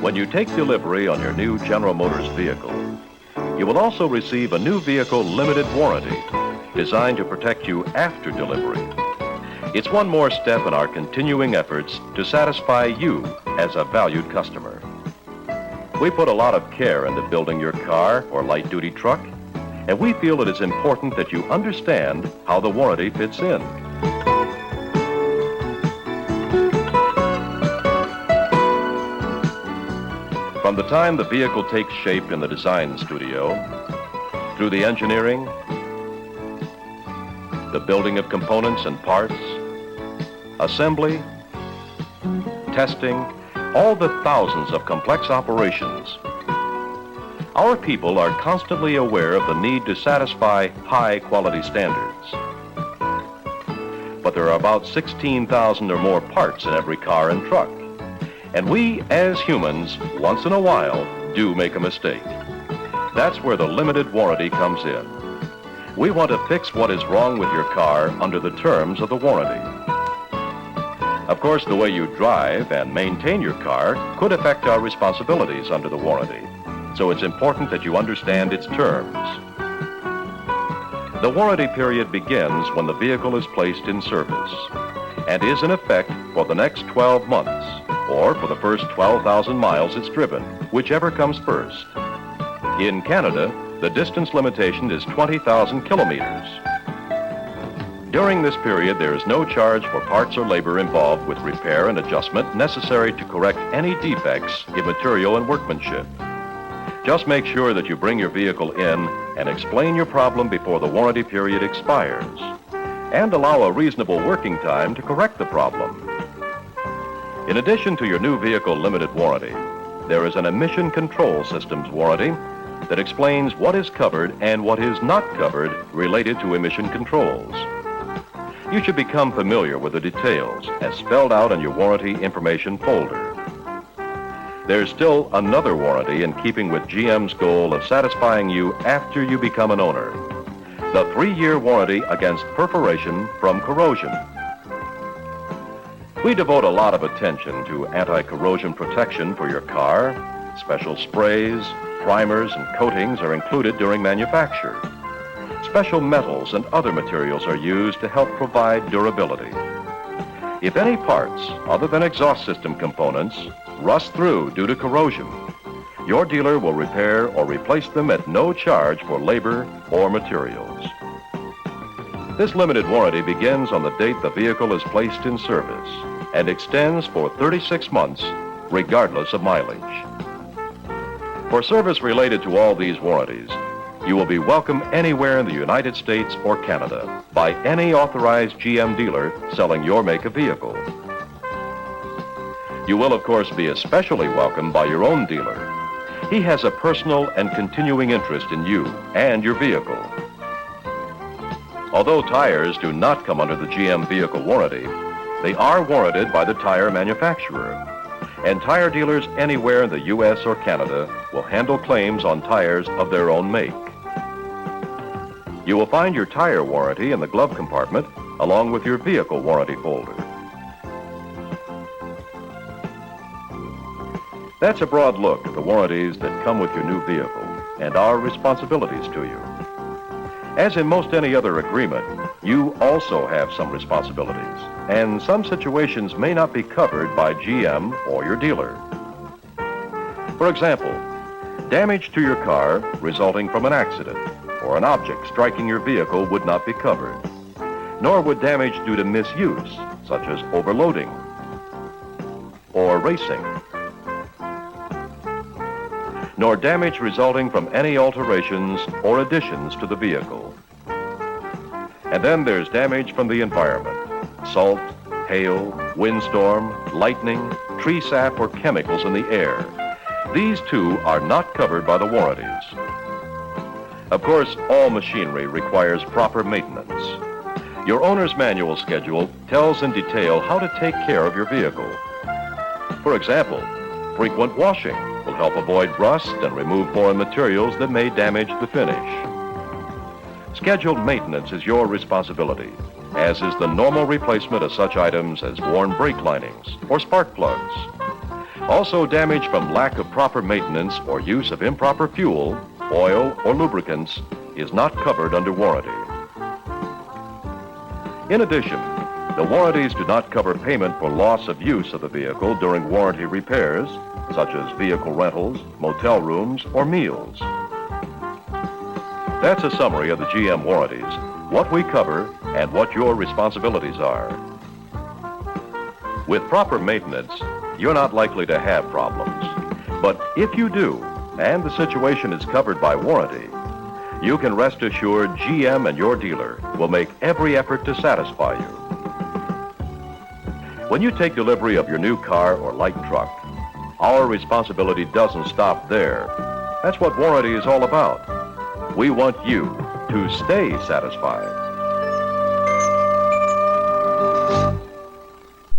When you take delivery on your new General Motors vehicle, you will also receive a new vehicle limited warranty designed to protect you after delivery. It's one more step in our continuing efforts to satisfy you as a valued customer. We put a lot of care into building your car or light-duty truck, and we feel it is important that you understand how the warranty fits in. From the time the vehicle takes shape in the design studio, through the engineering, the building of components and parts, assembly, testing, all the thousands of complex operations, our people are constantly aware of the need to satisfy high quality standards. But there are about 16,000 or more parts in every car and truck. And we, as humans, once in a while, do make a mistake. That's where the limited warranty comes in. We want to fix what is wrong with your car under the terms of the warranty. Of course, the way you drive and maintain your car could affect our responsibilities under the warranty, so it's important that you understand its terms. The warranty period begins when the vehicle is placed in service and is in effect for the next 12 months, or for the first 12,000 miles it's driven, whichever comes first. In Canada, the distance limitation is 20,000 kilometers. During this period, there is no charge for parts or labor involved with repair and adjustment necessary to correct any defects in material and workmanship. Just make sure that you bring your vehicle in and explain your problem before the warranty period expires, and allow a reasonable working time to correct the problem. In addition to your new vehicle limited warranty, there is an emission control systems warranty that explains what is covered and what is not covered related to emission controls. You should become familiar with the details as spelled out in your warranty information folder. There's still another warranty in keeping with GM's goal of satisfying you after you become an owner: the 3-year warranty against perforation from corrosion. We devote a lot of attention to anti-corrosion protection for your car. Special sprays, primers, and coatings are included during manufacture. Special metals and other materials are used to help provide durability. If any parts, other than exhaust system components, rust through due to corrosion, your dealer will repair or replace them at no charge for labor or materials. This limited warranty begins on the date the vehicle is placed in service and extends for 36 months, regardless of mileage. For service related to all these warranties, you will be welcome anywhere in the United States or Canada by any authorized GM dealer selling your make of vehicle. You will, of course, be especially welcome by your own dealer. He has a personal and continuing interest in you and your vehicle. Although tires do not come under the GM vehicle warranty, they are warranted by the tire manufacturer, and tire dealers anywhere in the U.S. or Canada will handle claims on tires of their own make. You will find your tire warranty in the glove compartment along with your vehicle warranty folder. That's a broad look at the warranties that come with your new vehicle and our responsibilities to you. As in most any other agreement, you also have some responsibilities, and some situations may not be covered by GM or your dealer. For example, damage to your car resulting from an accident or an object striking your vehicle would not be covered, nor would damage due to misuse, such as overloading or racing, nor damage resulting from any alterations or additions to the vehicle. And then there's damage from the environment: salt, hail, windstorm, lightning, tree sap, or chemicals in the air. These too are not covered by the warranties. Of course, all machinery requires proper maintenance. Your owner's manual schedule tells in detail how to take care of your vehicle. For example, frequent washing will help avoid rust and remove foreign materials that may damage the finish. Scheduled maintenance is your responsibility, as is the normal replacement of such items as worn brake linings or spark plugs. Also, damage from lack of proper maintenance or use of improper fuel, oil, or lubricants is not covered under warranty. In addition, the warranties do not cover payment for loss of use of the vehicle during warranty repairs, such as vehicle rentals, motel rooms, or meals. That's a summary of the GM warranties, what we cover, and what your responsibilities are. With proper maintenance, you're not likely to have problems. But if you do, and the situation is covered by warranty, you can rest assured GM and your dealer will make every effort to satisfy you. When you take delivery of your new car or light truck, our responsibility doesn't stop there. That's what warranty is all about. We want you to stay satisfied.